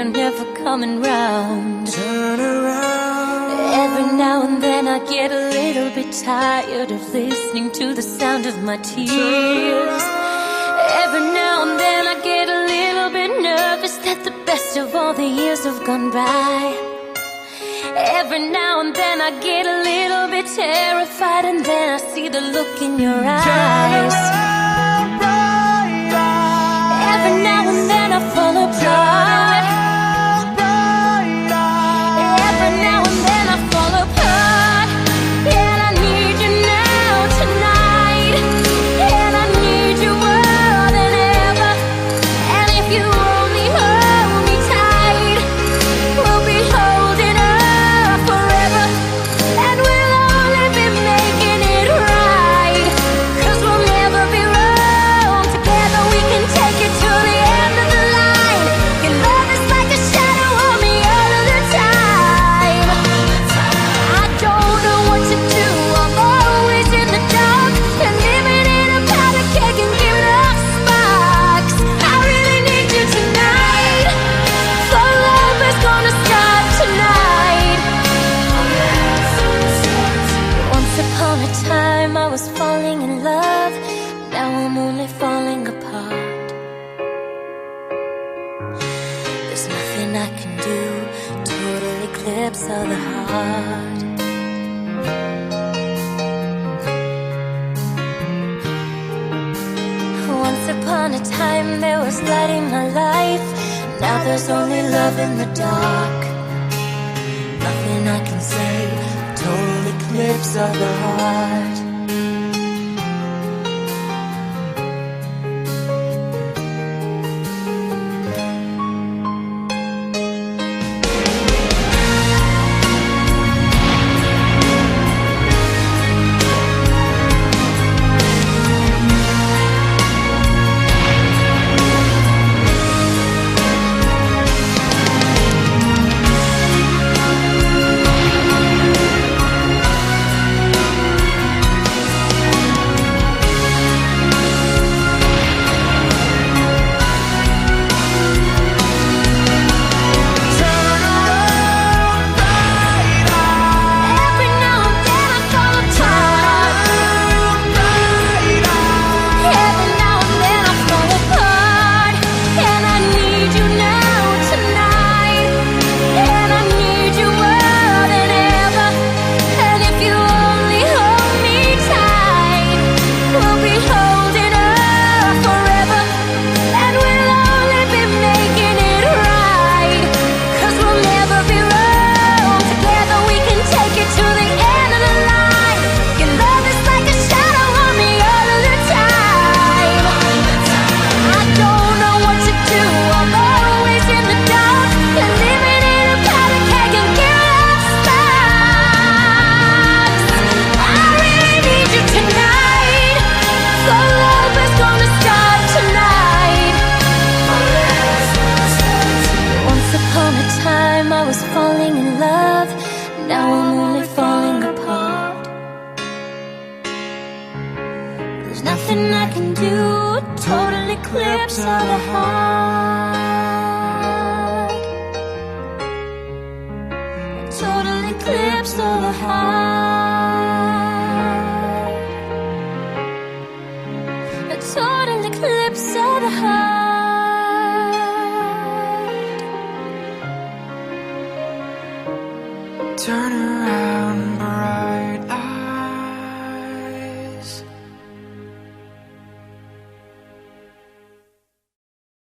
you're never coming round. Turn around. Every now and then I get a little bit tired of listening to the sound of my tears. Every now and then I get a little bit nervous that the best of all the years have gone by. Every now and then I get a little bit terrified, and then I see the look in your eyes. Every now and then I fall apart. Every now and then I fall apart. And I need you now tonight. And I need you more than ever. And if you only hold me tight, we'll be holding up forever. And we'll only be making it right, 'cause we'll never be wrong. Together we can take it to the end of the line. Your love is like a shadow on me all of the time. I don't know what to do, I'm always in the dark. And living in a powder keg and giving off sparks. I really need you tonight, for love is gonna start tonight. Once upon a time I was falling in love, now I'm only falling apart. There's nothing I can do, total eclipse of the heart. Once upon a time there was light in my life, now there's only love in the dark. Nothing I can say, total eclipse of the heart. Falling in love, now I'm only falling apart. There's nothing I can do, total eclipse of the heart. Total eclipse of the heart. A total eclipse of the heart. Turn around.